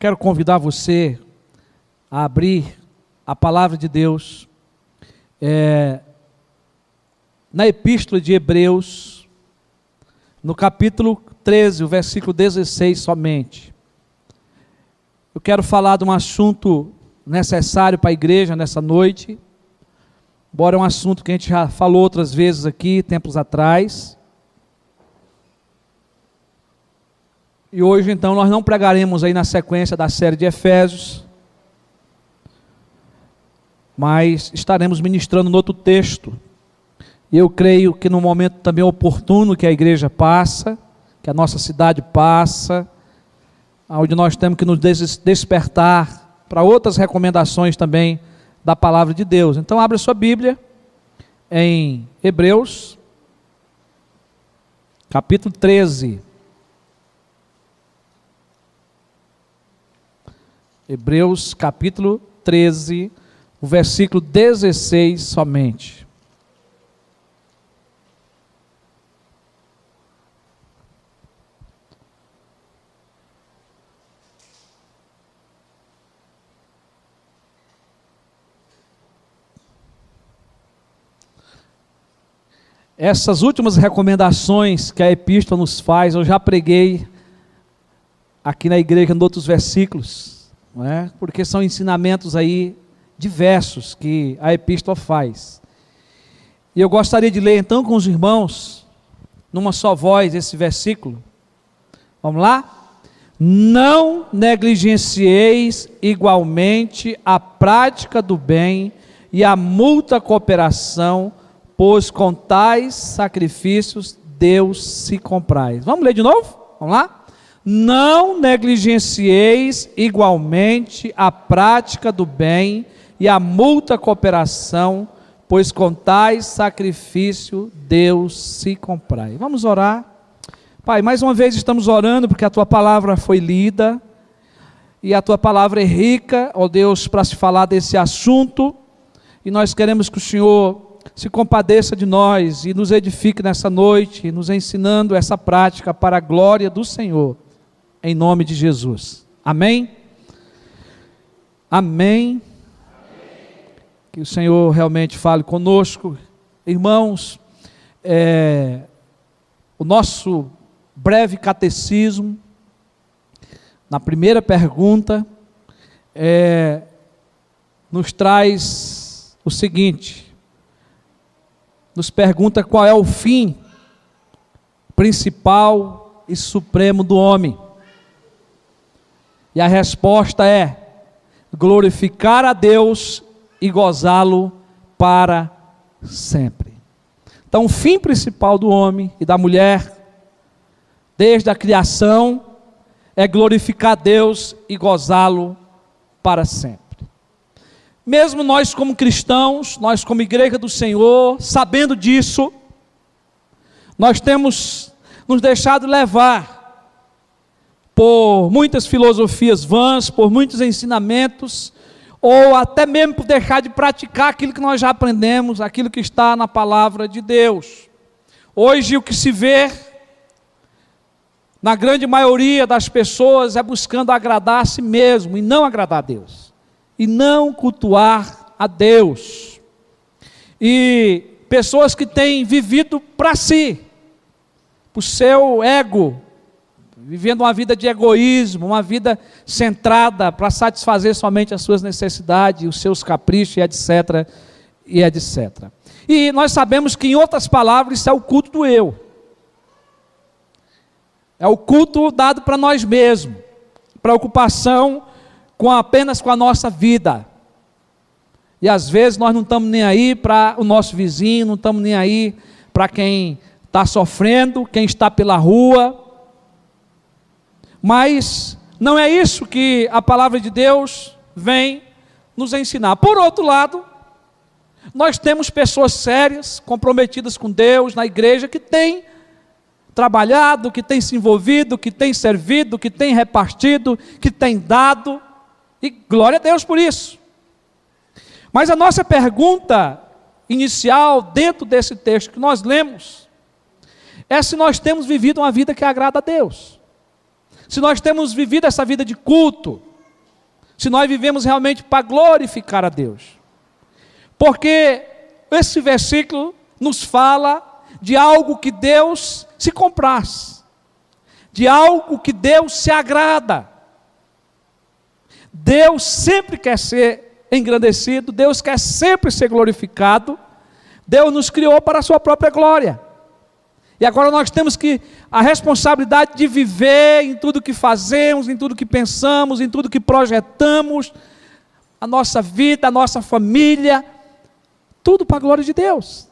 quero convidar você a abrir a palavra de Deus na Epístola de Hebreus, no capítulo 13, o versículo 16 somente. Eu quero falar de um assunto necessário para a igreja nessa noite, embora é um assunto que a gente já falou outras vezes aqui, tempos atrás. E hoje, então, nós não pregaremos aí na sequência da série de Efésios, mas estaremos ministrando no outro texto. E eu creio que no momento também oportuno que a igreja passa, que a nossa cidade passa, onde nós temos que nos despertar para outras recomendações também da palavra de Deus. Então, abra sua Bíblia em Hebreus, capítulo 13. Hebreus capítulo 13, o versículo 16 somente. Essas últimas recomendações que a epístola nos faz, eu já preguei aqui na igreja em outros versículos, não é? Porque são ensinamentos aí diversos que a epístola faz. E eu gostaria de ler então com os irmãos, numa só voz, esse versículo. Vamos lá? Não negligencieis igualmente a prática do bem e a mútua cooperação, pois com tais sacrifícios Deus se compraz. Vamos ler de novo? Vamos lá? Não negligencieis igualmente a prática do bem e a mútua cooperação, pois com tais sacrifício Deus se compraz. Vamos orar. Pai, mais uma vez estamos orando porque a Tua palavra foi lida e a Tua palavra é rica, ó Deus, para se falar desse assunto, e nós queremos que o Senhor se compadeça de nós e nos edifique nessa noite, nos ensinando essa prática para a glória do Senhor, em nome de Jesus. Amém? Amém. Que o Senhor realmente fale conosco. Irmãos, o nosso breve catecismo, na primeira pergunta, nos traz o seguinte: nos pergunta qual é o fim principal e supremo do homem. E a resposta é glorificar a Deus e gozá-lo para sempre. Então, o fim principal do homem e da mulher, desde a criação, é glorificar a Deus e gozá-lo para sempre. Mesmo nós como cristãos, nós como igreja do Senhor, sabendo disso, nós temos nos deixado levar por muitas filosofias vãs, por muitos ensinamentos, ou até mesmo por deixar de praticar aquilo que nós já aprendemos, aquilo que está na palavra de Deus. Hoje o que se vê, na grande maioria das pessoas, é buscando agradar a si mesmo, e não agradar a Deus, e não cultuar a Deus. E pessoas que têm vivido para si, para o seu ego, vivendo uma vida de egoísmo, uma vida centrada para satisfazer somente as suas necessidades, os seus caprichos, e etc, e etc. E nós sabemos que, em outras palavras, isso é o culto do eu. É o culto dado para nós mesmos, preocupação apenas com a nossa vida. E às vezes nós não estamos nem aí para o nosso vizinho, não estamos nem aí para quem está sofrendo, quem está pela rua. Mas não é isso que a palavra de Deus vem nos ensinar. Por outro lado, nós temos pessoas sérias, comprometidas com Deus, na igreja, que têm trabalhado, que têm se envolvido, que têm servido, que têm repartido, que têm dado, e glória a Deus por isso. Mas a nossa pergunta inicial, dentro desse texto que nós lemos, é se nós temos vivido uma vida que agrada a Deus. Se nós temos vivido essa vida de culto, se nós vivemos realmente para glorificar a Deus. Porque esse versículo nos fala de algo que Deus se compraz, de algo que Deus se agrada. Deus sempre quer ser engrandecido, Deus quer sempre ser glorificado. Deus nos criou para a sua própria glória. E agora nós temos a responsabilidade de viver em tudo que fazemos, em tudo que pensamos, em tudo que projetamos, a nossa vida, a nossa família, tudo para a glória de Deus.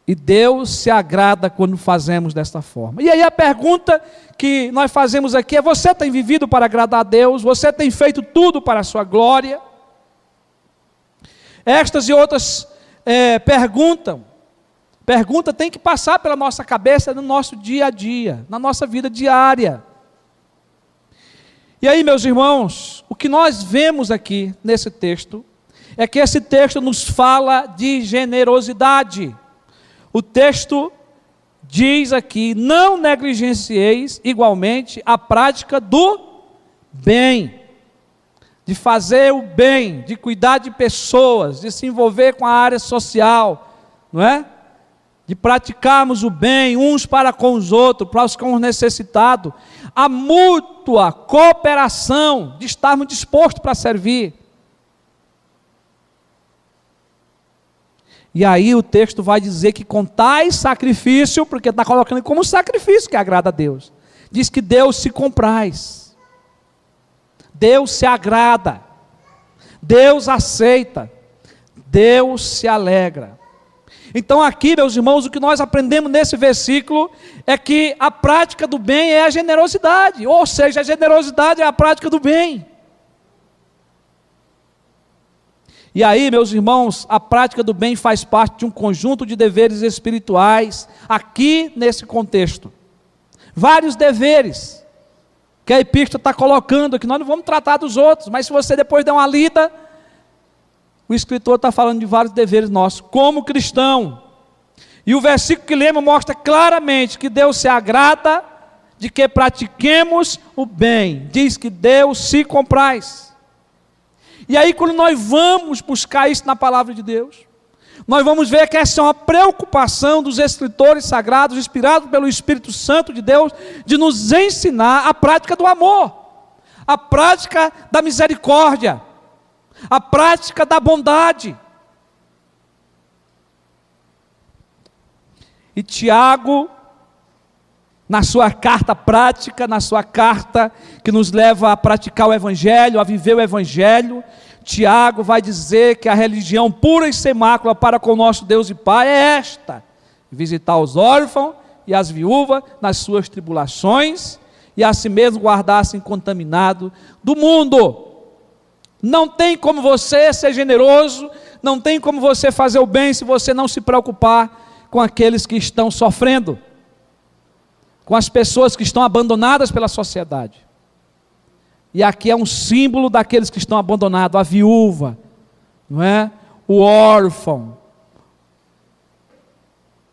E Deus se agrada quando fazemos desta forma. E aí a pergunta que nós fazemos aqui é: você tem vivido para agradar a Deus? Você tem feito tudo para a sua glória? Estas e outras pergunta tem que passar pela nossa cabeça no nosso dia a dia, na nossa vida diária. E aí, meus irmãos, o que nós vemos aqui nesse texto é que esse texto nos fala de generosidade. O texto diz aqui: não negligencieis igualmente a prática do bem, de fazer o bem, de cuidar de pessoas, de se envolver com a área social, não é? De praticarmos o bem uns para com os outros, para os necessitados, a mútua cooperação, de estarmos dispostos para servir. E aí o texto vai dizer que com tais sacrifício, porque está colocando como sacrifício que agrada a Deus, diz que Deus se compraz, Deus se agrada, Deus aceita, Deus se alegra. Então aqui, meus irmãos, o que nós aprendemos nesse versículo é que a prática do bem é a generosidade, ou seja, a generosidade é a prática do bem. E aí, meus irmãos, a prática do bem faz parte de um conjunto de deveres espirituais, aqui nesse contexto. Vários deveres que a epístola está colocando aqui. Nós não vamos tratar dos outros, mas se você depois der uma lida, o escritor está falando de vários deveres nossos, como cristão. E o versículo que lemos mostra claramente que Deus se agrada de que pratiquemos o bem. Diz que Deus se compraz. E aí, quando nós vamos buscar isso na palavra de Deus, nós vamos ver que essa é uma preocupação dos escritores sagrados, inspirados pelo Espírito Santo de Deus, de nos ensinar a prática do amor, a prática da misericórdia, a prática da bondade. E Tiago, na sua carta prática, na sua carta que nos leva a praticar o Evangelho, a viver o Evangelho, Tiago vai dizer que a religião pura e sem mácula para com o nosso Deus e Pai é esta: visitar os órfãos e as viúvas nas suas tribulações, e a si mesmo guardar-se incontaminado do mundo. Não tem como você ser generoso, não tem como você fazer o bem se você não se preocupar com aqueles que estão sofrendo, com as pessoas que estão abandonadas pela sociedade. E aqui é um símbolo daqueles que estão abandonados: a viúva, não é? O órfão.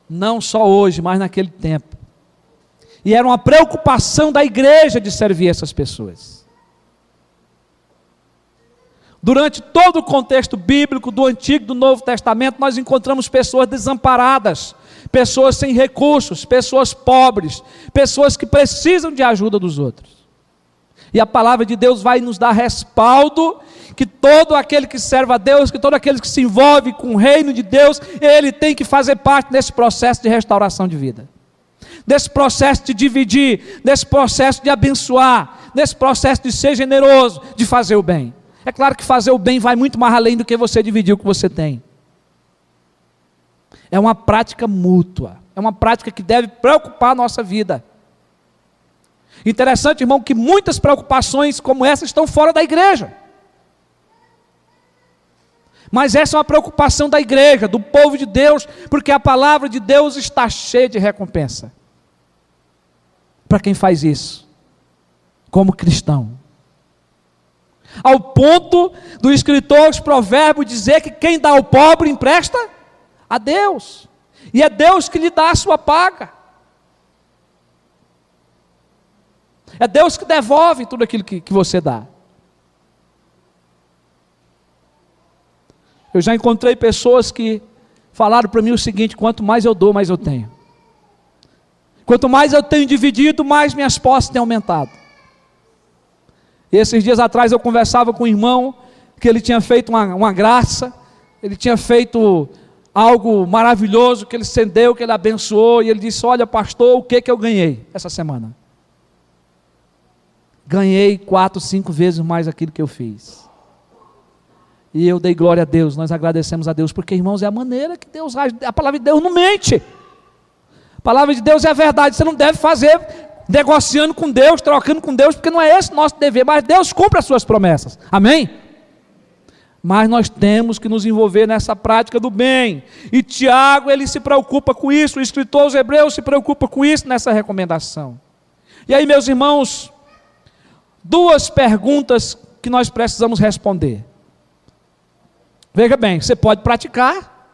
Não só hoje, mas naquele tempo. E era uma preocupação da igreja de servir essas pessoas. Durante todo o contexto bíblico do Antigo e do Novo Testamento, nós encontramos pessoas desamparadas, pessoas sem recursos, pessoas pobres, pessoas que precisam de ajuda dos outros. E a palavra de Deus vai nos dar respaldo que todo aquele que serve a Deus, que todo aquele que se envolve com o reino de Deus, ele tem que fazer parte desse processo de restauração de vida, desse processo de dividir, desse processo de abençoar, desse processo de ser generoso, de fazer o bem. É claro que fazer o bem vai muito mais além do que você dividir o que você tem. É uma prática mútua, é uma prática que deve preocupar a nossa vida. Interessante, irmão, que muitas preocupações como essa estão fora da igreja. Mas essa é uma preocupação da igreja, do povo de Deus, porque a palavra de Deus está cheia de recompensa para quem faz isso, como cristão. Ao ponto do escritor dos Provérbios dizer que quem dá ao pobre empresta a Deus, e é Deus que lhe dá a sua paga. É Deus que devolve tudo aquilo que você dá. Eu já encontrei pessoas que falaram para mim o seguinte: quanto mais eu dou, mais eu tenho. Quanto mais eu tenho dividido, mais minhas posses têm aumentado. E esses dias atrás eu conversava com um irmão, que ele tinha feito uma graça, ele tinha feito algo maravilhoso, que ele estendeu, que ele abençoou, e ele disse: olha pastor, o que eu ganhei essa semana? Ganhei 4, 5 vezes mais aquilo que eu fiz. E eu dei glória a Deus, nós agradecemos a Deus, porque irmãos, é a maneira que Deus age, a palavra de Deus não mente, a palavra de Deus é a verdade, você não deve fazer negociando com Deus, trocando com Deus, porque não é esse nosso dever, mas Deus cumpre as suas promessas, amém? Mas nós temos que nos envolver nessa prática do bem, e Tiago, ele se preocupa com isso, o escritor aos Hebreus se preocupa com isso nessa recomendação. E aí, meus irmãos, 2 perguntas que nós precisamos responder. Veja bem, você pode praticar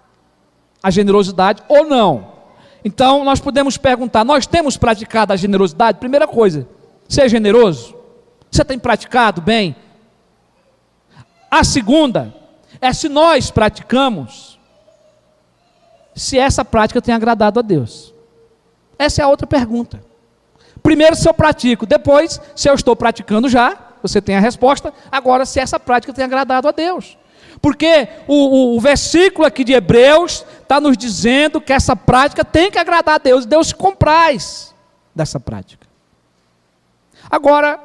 a generosidade ou não. Então nós podemos perguntar: nós temos praticado a generosidade? Primeira coisa, ser generoso. Você tem praticado bem? A segunda é se nós praticamos, se essa prática tem agradado a Deus. Essa é a outra pergunta. Primeiro, se eu pratico, depois, se eu estou praticando já, você tem a resposta. Agora, se essa prática tem agradado a Deus. Porque o versículo aqui de Hebreus está nos dizendo que essa prática tem que agradar a Deus. Deus se compraz dessa prática. Agora,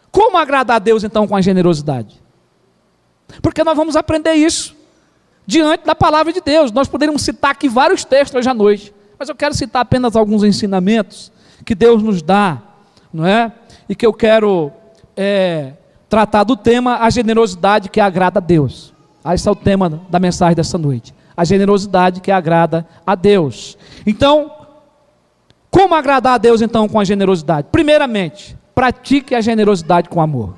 como agradar a Deus então com a generosidade? Porque nós vamos aprender isso diante da palavra de Deus. Nós poderíamos citar aqui vários textos hoje à noite, mas eu quero citar apenas alguns ensinamentos que Deus nos dá, não é? E que eu quero tratar do tema a generosidade que agrada a Deus. Esse é o tema da mensagem dessa noite. A generosidade que agrada a Deus. Então, como agradar a Deus então com a generosidade? Primeiramente, pratique a generosidade com amor.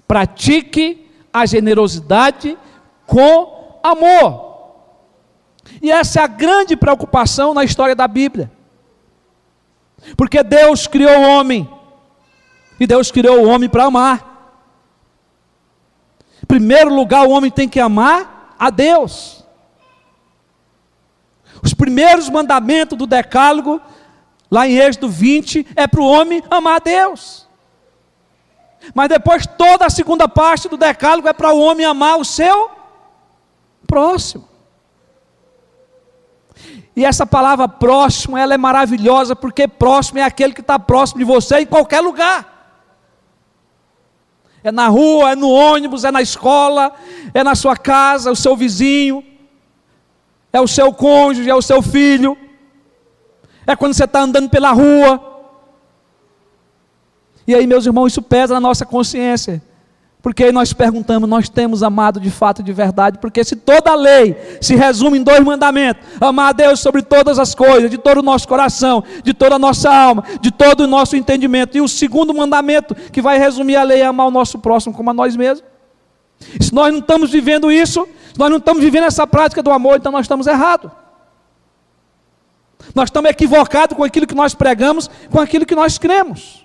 Pratique a generosidade com amor. E essa é a grande preocupação na história da Bíblia. Porque Deus criou o homem, e Deus criou o homem para amar. Em primeiro lugar, o homem tem que amar a Deus. Os primeiros mandamentos do decálogo, lá em Êxodo 20, é para o homem amar a Deus. Mas depois toda a segunda parte do decálogo é para o homem amar o seu próximo. E essa palavra próximo, ela é maravilhosa, porque próximo é aquele que está próximo de você em qualquer lugar. É na rua, é no ônibus, é na escola, é na sua casa, é o seu vizinho, é o seu cônjuge, é o seu filho, é quando você está andando pela rua. E aí, meus irmãos, isso pesa na nossa consciência, porque aí nós perguntamos: nós temos amado de fato, de verdade? Porque se toda a lei se resume em 2 mandamentos: amar a Deus sobre todas as coisas, de todo o nosso coração, de toda a nossa alma, de todo o nosso entendimento, e o segundo mandamento, que vai resumir a lei, é amar o nosso próximo como a nós mesmos. E se nós não estamos vivendo isso, se nós não estamos vivendo essa prática do amor, então nós estamos errados. Nós estamos equivocados com aquilo que nós pregamos, com aquilo que nós cremos.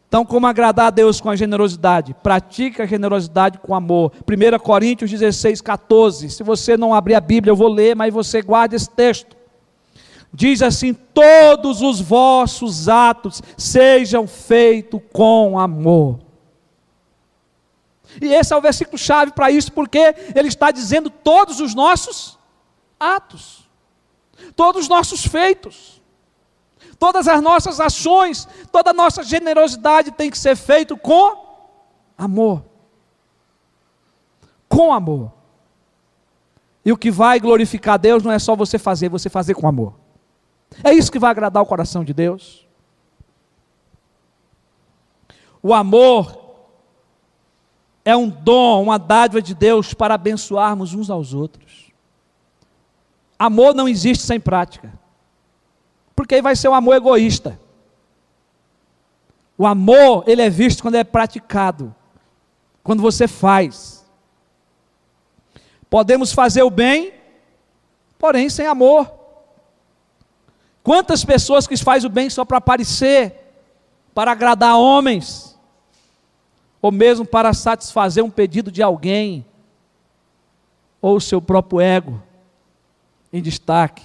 Então, como agradar a Deus com a generosidade? Pratique a generosidade com amor. 1 Coríntios 16, 14. Se você não abrir a Bíblia, eu vou ler, mas você guarda esse texto. Diz assim: todos os vossos atos sejam feitos com amor. E esse é o versículo chave para isso, porque ele está dizendo todos os nossos atos, todos os nossos feitos, todas as nossas ações, toda a nossa generosidade tem que ser feito com amor. Com amor. E o que vai glorificar Deus não é só você fazer com amor. É isso que vai agradar o coração de Deus. O amor é um dom, uma dádiva de Deus para abençoarmos uns aos outros. Amor não existe sem prática, porque aí vai ser um amor egoísta. O amor, ele é visto quando é praticado, quando você faz. Podemos fazer o bem, porém sem amor. Quantas pessoas que fazem o bem só para aparecer, para agradar homens, ou mesmo para satisfazer um pedido de alguém, ou o seu próprio ego em destaque.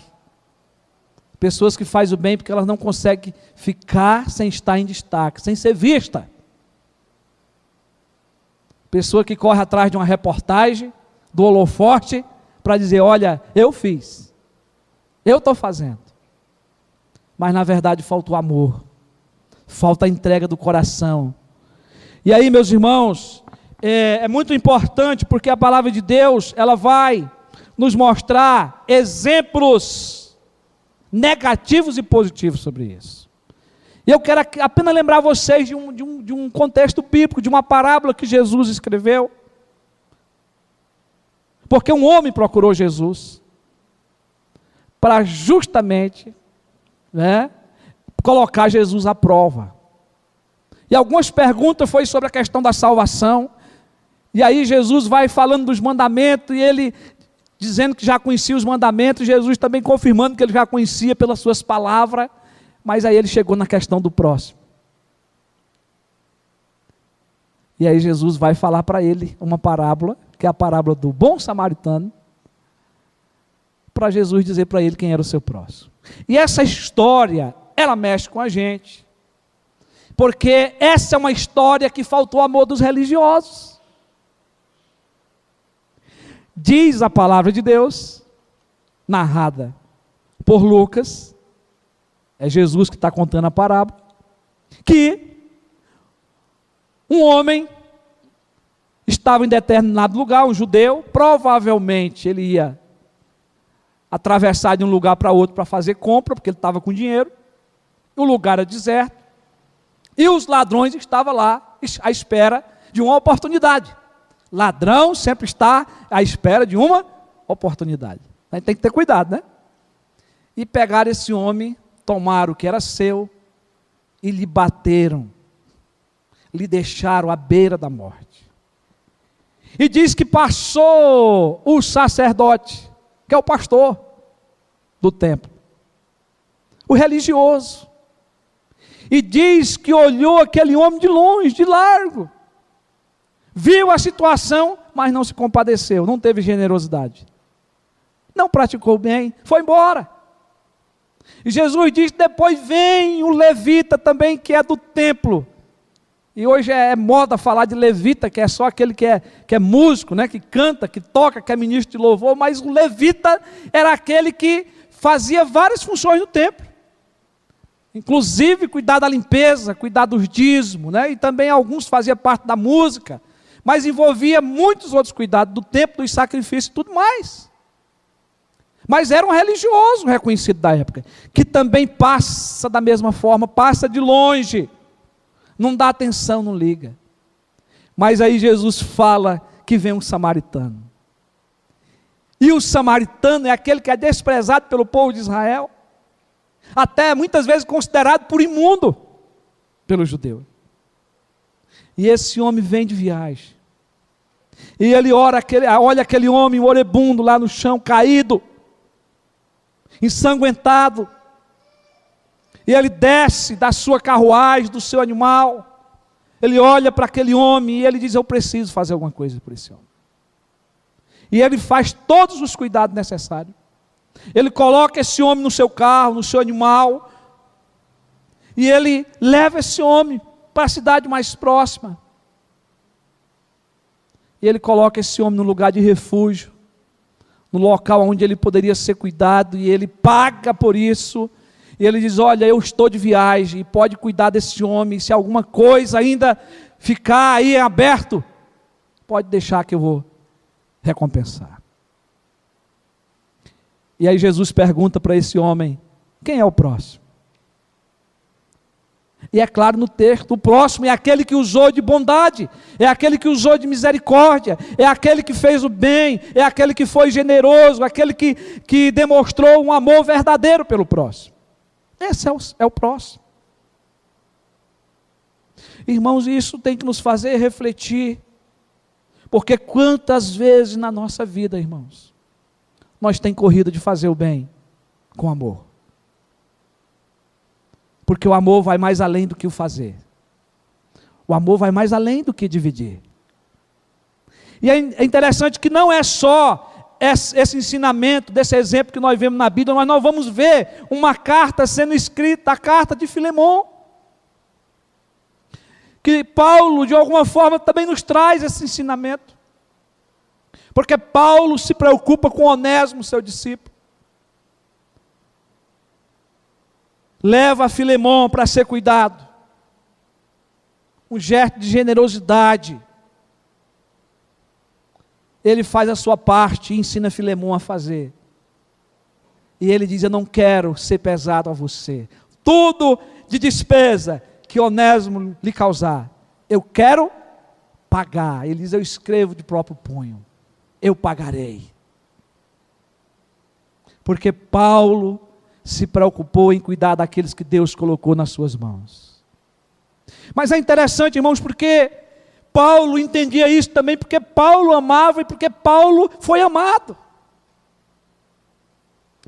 Pessoas que fazem o bem porque elas não conseguem ficar sem estar em destaque, sem ser vista. Pessoa que corre atrás de uma reportagem, do holofote, para dizer, olha, eu fiz, eu estou fazendo. Mas na verdade falta o amor, falta a entrega do coração. E aí, meus irmãos, é muito importante, porque a palavra de Deus, ela vai nos mostrar exemplos negativos e positivos sobre isso. E eu quero apenas lembrar vocês de um contexto bíblico, de uma parábola que Jesus escreveu. Porque um homem procurou Jesus para justamente, colocar Jesus à prova. E algumas perguntas foi sobre a questão da salvação. E aí Jesus vai falando dos mandamentos, e ele dizendo que já conhecia os mandamentos, Jesus também confirmando que ele já conhecia pelas suas palavras, mas aí ele chegou na questão do próximo. E aí Jesus vai falar para ele uma parábola, que é a parábola do bom samaritano, para Jesus dizer para ele quem era o seu próximo. E essa história, ela mexe com a gente, porque essa é uma história que faltou amor dos religiosos. Diz a palavra de Deus, narrada por Lucas, é Jesus que está contando a parábola, que um homem estava em determinado lugar, um judeu, provavelmente ele ia atravessar de um lugar para outro para fazer compra, porque ele estava com dinheiro, o lugar era deserto, e os ladrões estavam lá à espera de uma oportunidade. Ladrão sempre está à espera de uma oportunidade. A gente tem que ter cuidado, né? E pegaram esse homem, tomaram o que era seu e lhe bateram, lhe deixaram à beira da morte. E diz que passou o sacerdote, que é o pastor do templo, o religioso, e diz que olhou aquele homem de longe, de largo, viu a situação, mas não se compadeceu, não teve generosidade, não praticou bem, foi embora. E Jesus diz que depois vem o levita também, que é do templo. E hoje é moda falar de levita, que é só aquele que é músico, né, que canta, que toca, que é ministro de louvor, mas o levita era aquele que fazia várias funções no templo. Inclusive cuidar da limpeza, cuidar dos dízimos, né, e também alguns faziam parte da música, mas envolvia muitos outros cuidados do templo, dos sacrifícios e tudo mais. Mas era um religioso reconhecido da época, que também passa da mesma forma, passa de longe, não dá atenção, não liga. Mas aí Jesus fala que vem um samaritano. E o samaritano é aquele que é desprezado pelo povo de Israel, até muitas vezes considerado por imundo pelo judeu. E esse homem vem de viagem. E ele olha aquele homem moribundo lá no chão, caído, ensanguentado. E ele desce da sua carruagem, do seu animal. Ele olha para aquele homem e ele diz: eu preciso fazer alguma coisa por esse homem. E ele faz todos os cuidados necessários. Ele coloca esse homem no seu carro, no seu animal. E ele leva esse homem para a cidade mais próxima. E ele coloca esse homem no lugar de refúgio, no local onde ele poderia ser cuidado, e ele paga por isso. E ele diz: olha, eu estou de viagem, e pode cuidar desse homem, se alguma coisa ainda ficar aí aberto, pode deixar que eu vou recompensar. E aí Jesus pergunta para esse homem: quem é o próximo? E é claro no texto, o próximo é aquele que usou de bondade, é aquele que usou de misericórdia, é aquele que fez o bem, é aquele que foi generoso, aquele que demonstrou um amor verdadeiro pelo próximo. Esse é o próximo. Irmãos, isso tem que nos fazer refletir, porque quantas vezes na nossa vida, irmãos, nós temos corrido de fazer o bem com amor. Porque o amor vai mais além do que o fazer. O amor vai mais além do que dividir. E é interessante que não é só esse ensinamento, desse exemplo que nós vemos na Bíblia, mas nós vamos ver uma carta sendo escrita, a carta de Filemão. Que Paulo, de alguma forma, também nos traz esse ensinamento. Porque Paulo se preocupa com Onésimo, seu discípulo. Leva Filemão para ser cuidado. Um gesto de generosidade. Ele faz a sua parte e ensina Filemão a fazer. E ele diz: eu não quero ser pesado a você. Tudo de despesa que Onésimo lhe causar, eu quero pagar. Ele diz: eu escrevo de próprio punho, eu pagarei. Porque Paulo se preocupou em cuidar daqueles que Deus colocou nas suas mãos. Mas é interessante, irmãos, porque Paulo entendia isso também, porque Paulo amava e porque Paulo foi amado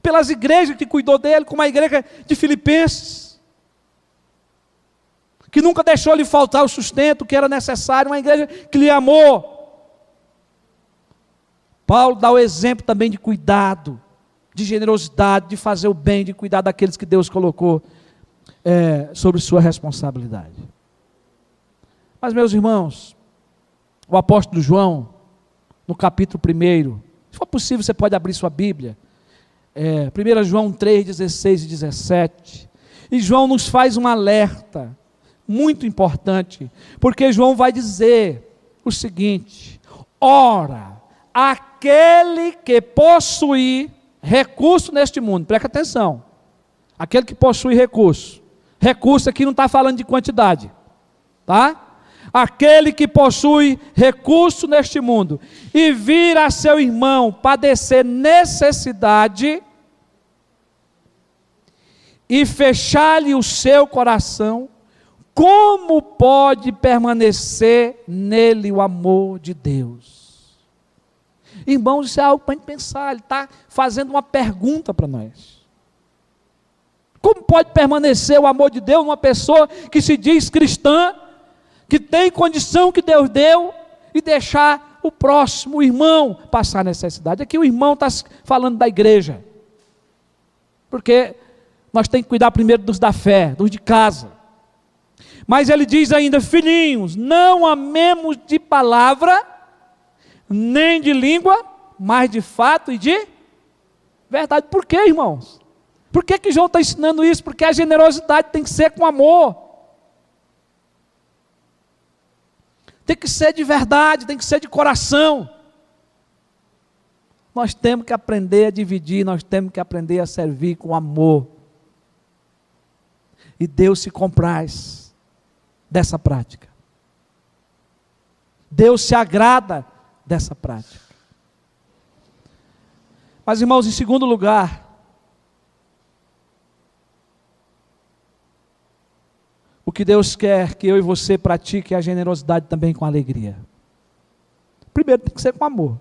pelas igrejas que cuidou dele, como a igreja de Filipenses, que nunca deixou lhe faltar o sustento que era necessário, uma igreja que lhe amou. Paulo dá o exemplo também de cuidado, de generosidade, de fazer o bem, de cuidar daqueles que Deus colocou sobre sua responsabilidade. Mas, meus irmãos, o apóstolo João, no capítulo 1, se for possível você pode abrir sua Bíblia, 1 João 3, 16 e 17, e João nos faz um alerta muito importante, porque João vai dizer o seguinte: ora, aquele que possui recurso neste mundo, presta atenção, aquele que possui recurso aqui não está falando de quantidade, tá? Aquele que possui recurso neste mundo, e vir a seu irmão padecer necessidade, e fechar-lhe o seu coração, como pode permanecer nele o amor de Deus? Irmãos, isso é algo para a gente pensar. Ele está fazendo uma pergunta para nós. Como pode permanecer o amor de Deus numa pessoa que se diz cristã, que tem condição que Deus deu, e deixar o próximo, o irmão, passar necessidade? Aqui o irmão está falando da igreja, porque nós temos que cuidar primeiro dos da fé, dos de casa. Mas ele diz ainda: filhinhos, não amemos de palavra, nem de língua, mas de fato e de verdade. Por quê, irmãos? Por que João está ensinando isso? Porque a generosidade tem que ser com amor. Tem que ser de verdade, tem que ser de coração. Nós temos que aprender a dividir, nós temos que aprender a servir com amor. E Deus se compraz dessa prática. Deus se agrada dessa prática. Mas, irmãos, em segundo lugar, o que Deus quer que eu e você pratique é a generosidade também com alegria. Primeiro tem que ser com amor,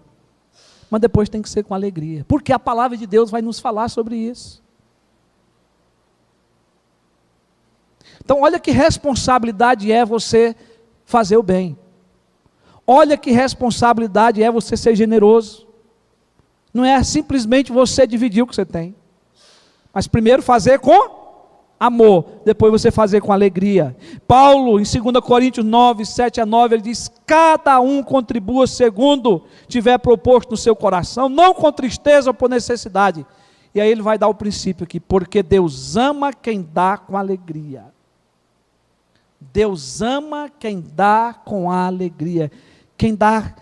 mas depois tem que ser com alegria, porque a palavra de Deus vai nos falar sobre isso. Então olha que responsabilidade é você fazer o bem. Olha que responsabilidade é você ser generoso. Não é simplesmente você dividir o que você tem, mas primeiro fazer com amor, depois você fazer com alegria. Paulo, em 2 Coríntios 9, 7 a 9, ele diz: cada um contribua segundo tiver proposto no seu coração, não com tristeza ou por necessidade. E aí ele vai dar o princípio aqui: porque Deus ama quem dá com alegria. Deus ama quem dá com alegria, quem dá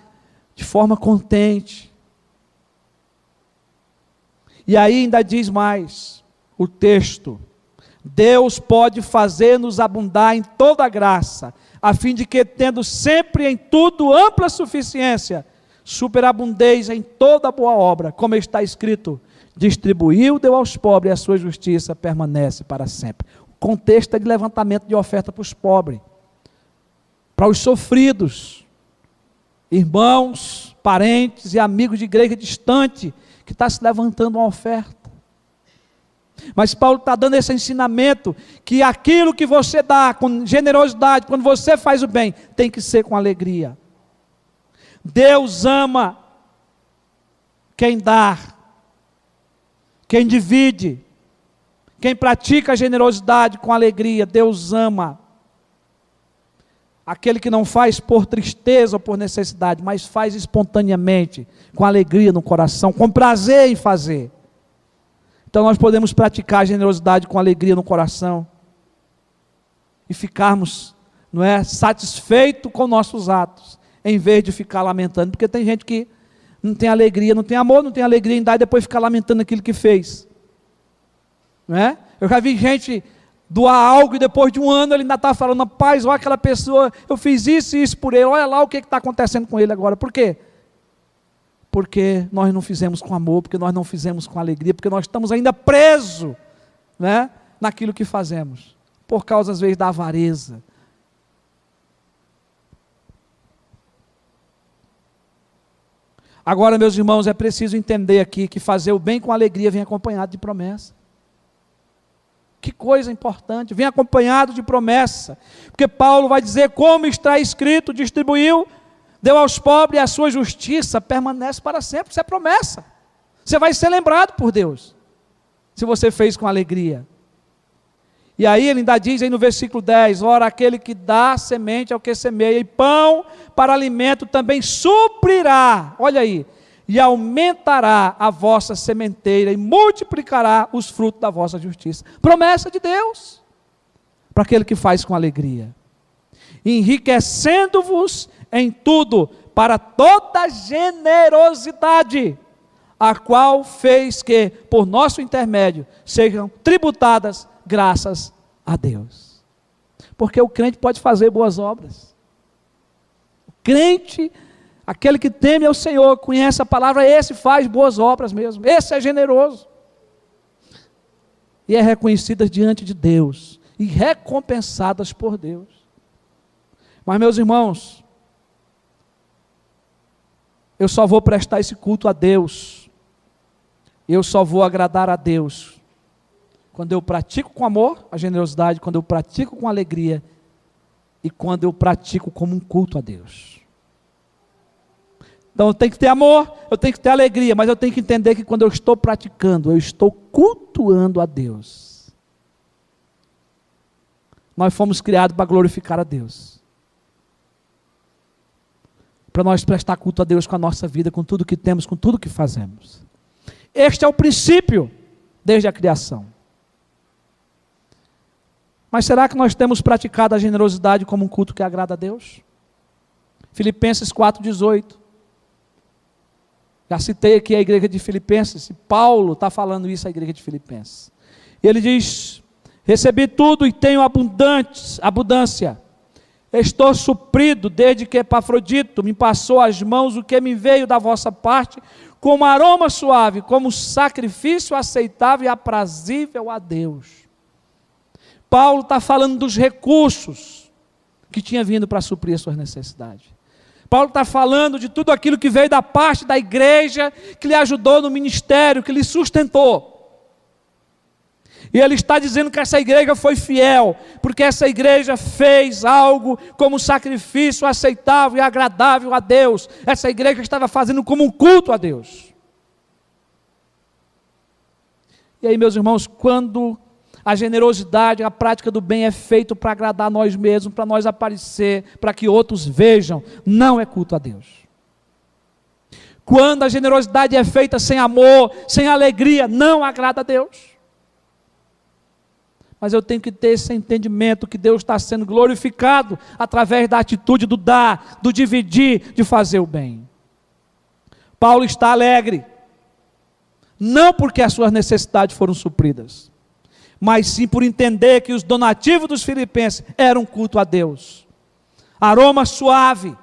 de forma contente. E aí ainda diz mais o texto: Deus pode fazer-nos abundar em toda graça, a fim de que, tendo sempre em tudo ampla suficiência, superabundeis em toda boa obra, como está escrito: distribuiu, deu aos pobres, e a sua justiça permanece para sempre. O contexto é de levantamento de oferta para os pobres, para os sofridos, irmãos, parentes e amigos de igreja distante, que está se levantando uma oferta. Mas Paulo está dando esse ensinamento, que aquilo que você dá com generosidade, quando você faz o bem, tem que ser com alegria. Deus ama quem dá, quem divide, quem pratica a generosidade com alegria. Deus ama aquele que não faz por tristeza ou por necessidade, mas faz espontaneamente, com alegria no coração, com prazer em fazer. Então nós podemos praticar a generosidade com alegria no coração e ficarmos, não é, satisfeito com nossos atos, em vez de ficar lamentando, porque tem gente que não tem alegria, não tem amor, não tem alegria em dar e depois ficar lamentando aquilo que fez, não é? Eu já vi gente doar algo e depois de um ano ele ainda está falando: rapaz, olha aquela pessoa, eu fiz isso e isso por ele, olha lá o que está acontecendo com ele agora. Por quê? Porque nós não fizemos com amor, porque nós não fizemos com alegria, porque nós estamos ainda presos, né, naquilo que fazemos, por causa às vezes da avareza. Agora, meus irmãos, é preciso entender aqui que fazer o bem com alegria vem acompanhado de promessa. Que coisa importante, vem acompanhado de promessa, porque Paulo vai dizer: como está escrito, distribuiu, deu aos pobres, e a sua justiça permanece para sempre. Isso é promessa. Você vai ser lembrado por Deus, se você fez com alegria. E aí ele ainda diz aí no versículo 10, ora, aquele que dá semente ao que semeia, e pão para alimento também suprirá, olha aí, e aumentará a vossa sementeira, e multiplicará os frutos da vossa justiça. Promessa de Deus, para aquele que faz com alegria. Enriquecendo-vos em tudo, para toda generosidade, a qual fez que, por nosso intermédio, sejam tributadas graças a Deus. Porque o crente pode fazer boas obras. O crente, aquele que teme ao Senhor, conhece a palavra, esse faz boas obras mesmo, esse é generoso. E é reconhecidas diante de Deus, e recompensadas por Deus. Mas, meus irmãos, eu só vou prestar esse culto a Deus, eu só vou agradar a Deus quando eu pratico com amor a generosidade, quando eu pratico com alegria e quando eu pratico como um culto a Deus. Então eu tenho que ter amor, eu tenho que ter alegria, mas eu tenho que entender que quando eu estou praticando, eu estou cultuando a Deus. Nós fomos criados para glorificar a Deus, para nós prestar culto a Deus com a nossa vida, com tudo que temos, com tudo que fazemos. Este é o princípio desde a criação. Mas será que nós temos praticado a generosidade como um culto que agrada a Deus? Filipenses 4,18. Já citei aqui a igreja de Filipenses, e Paulo está falando isso à igreja de Filipenses. E ele diz: recebi tudo e tenho abundância. Estou suprido desde que Epafrodito me passou às mãos o que me veio da vossa parte, como aroma suave, como sacrifício aceitável e aprazível a Deus. Paulo está falando dos recursos que tinha vindo para suprir as suas necessidades. Paulo está falando de tudo aquilo que veio da parte da igreja, que lhe ajudou no ministério, que lhe sustentou. E ele está dizendo que essa igreja foi fiel, porque essa igreja fez algo como sacrifício aceitável e agradável a Deus. Essa igreja estava fazendo como um culto a Deus. E aí, meus irmãos, quando a generosidade, a prática do bem é feito para agradar nós mesmos, para nós aparecer, para que outros vejam, não é culto a Deus. Quando a generosidade é feita sem amor, sem alegria, não agrada a Deus. Mas eu tenho que ter esse entendimento que Deus está sendo glorificado através da atitude do dar, do dividir, de fazer o bem. Paulo está alegre, não porque as suas necessidades foram supridas, mas sim por entender que os donativos dos filipenses eram culto a Deus. Aroma suave,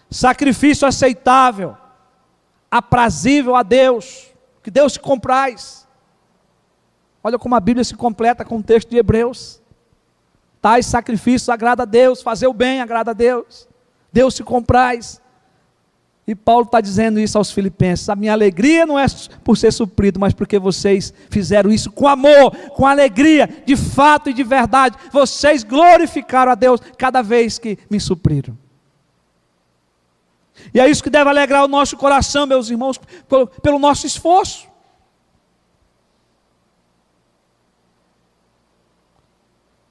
sacrifício aceitável, aprazível a Deus, que Deus se compraz. Olha como a Bíblia se completa com o texto de Hebreus. Tais sacrifícios agrada a Deus, fazer o bem agrada a Deus. Deus se compraz. E Paulo está dizendo isso aos filipenses: a minha alegria não é por ser suprido, mas porque vocês fizeram isso com amor, com alegria, de fato e de verdade. Vocês glorificaram a Deus cada vez que me supriram. E é isso que deve alegrar o nosso coração, meus irmãos, pelo nosso esforço.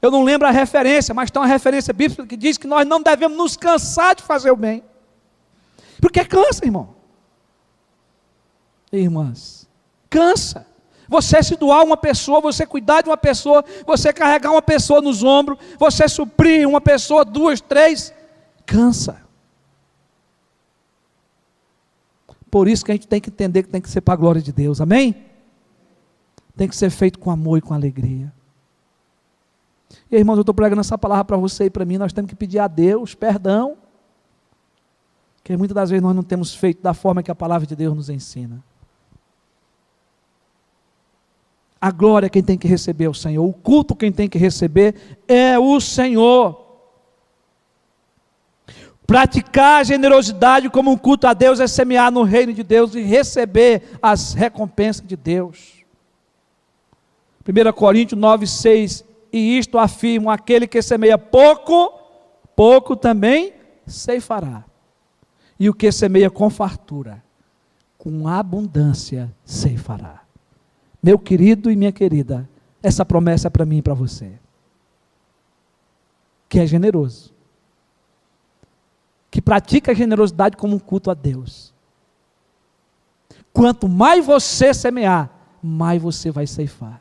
Eu não lembro a referência, mas tem uma referência bíblica que diz que nós não devemos nos cansar de fazer o bem. Porque cansa, irmão. Irmãs, cansa. Você se doar uma pessoa, você cuidar de uma pessoa, você carregar uma pessoa nos ombros, você suprir uma pessoa, 2, 3, cansa. Por isso que a gente tem que entender que tem que ser para a glória de Deus, amém? Tem que ser feito com amor e com alegria. E irmãos, eu estou pregando essa palavra para você e para mim, nós temos que pedir a Deus perdão, porque muitas das vezes nós não temos feito da forma que a palavra de Deus nos ensina. A glória quem tem que receber é o Senhor, o culto quem tem que receber é o Senhor. Praticar a generosidade como um culto a Deus é semear no reino de Deus e receber as recompensas de Deus. 1 Coríntios 9, 6, e isto afirma: aquele que semeia pouco, pouco também ceifará. E o que semeia com fartura, com abundância ceifará. Meu querido e minha querida, essa promessa é para mim e para você, que é generoso, que pratica a generosidade como um culto a Deus. Quanto mais você semear, mais você vai ceifar.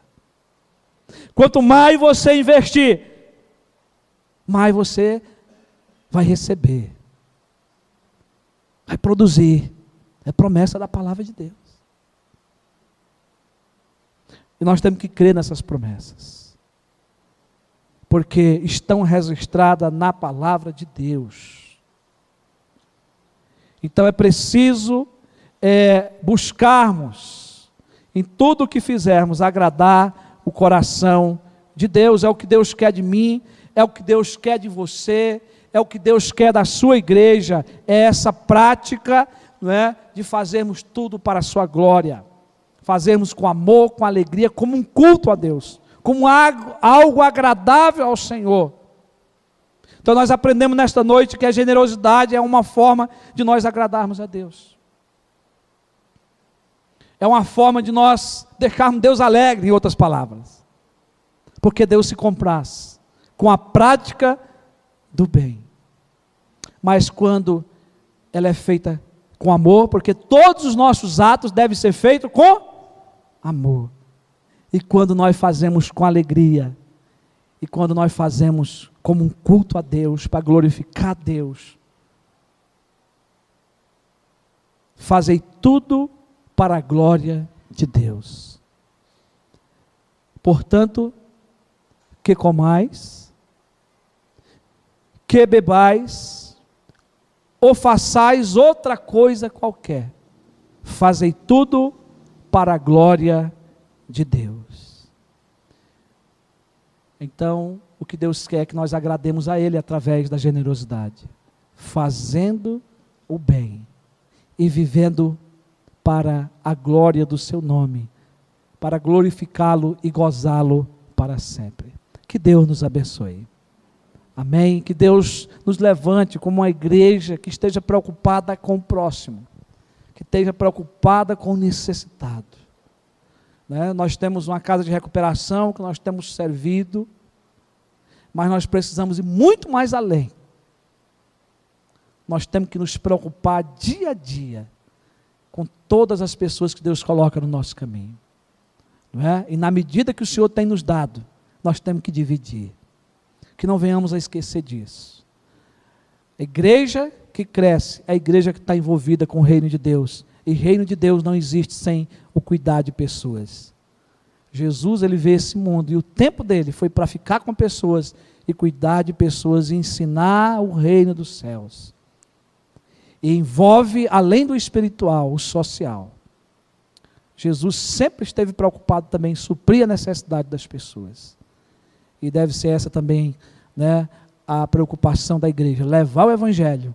Quanto mais você investir, mais você vai receber, vai produzir. É promessa da palavra de Deus. E nós temos que crer nessas promessas, porque estão registradas na palavra de Deus. Então é preciso buscarmos, em tudo o que fizermos, agradar o coração de Deus. É o que Deus quer de mim, é o que Deus quer de você, é o que Deus quer da sua igreja. É essa prática, não é, de fazermos tudo para a sua glória, fazermos com amor, com alegria, como um culto a Deus, como algo agradável ao Senhor. Então nós aprendemos nesta noite que a generosidade é uma forma de nós agradarmos a Deus. É uma forma de nós deixarmos Deus alegre, em outras palavras. Porque Deus se compraz com a prática do bem. Mas quando ela é feita com amor, porque todos os nossos atos devem ser feitos com amor. E quando nós fazemos com alegria, e quando nós fazemos como um culto a Deus, para glorificar a Deus, fazei tudo para a glória de Deus. Portanto, que comais, que bebais, ou façais outra coisa qualquer, fazei tudo para a glória de Deus. Então, o que Deus quer é que nós agrademos a Ele através da generosidade, fazendo o bem e vivendo para a glória do seu nome, para glorificá-lo e gozá-lo para sempre. Que Deus nos abençoe. Amém? Que Deus nos levante como uma igreja que esteja preocupada com o próximo, que esteja preocupada com o necessitado. Nós temos uma casa de recuperação que nós temos servido, mas nós precisamos ir muito mais além. Nós temos que nos preocupar dia a dia com todas as pessoas que Deus coloca no nosso caminho. E na medida que o Senhor tem nos dado, nós temos que dividir. Que não venhamos a esquecer disso. A igreja que cresce é a igreja que está envolvida com o reino de Deus. E reino de Deus não existe sem o cuidar de pessoas. Jesus, ele veio esse mundo e o tempo dele foi para ficar com pessoas e cuidar de pessoas e ensinar o reino dos céus. E envolve, além do espiritual, o social. Jesus sempre esteve preocupado também em suprir a necessidade das pessoas. E deve ser essa também, a preocupação da igreja, levar o evangelho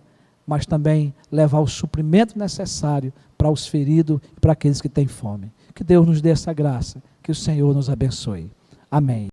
mas também levar o suprimento necessário para os feridos e para aqueles que têm fome. Que Deus nos dê essa graça, que o Senhor nos abençoe. Amém.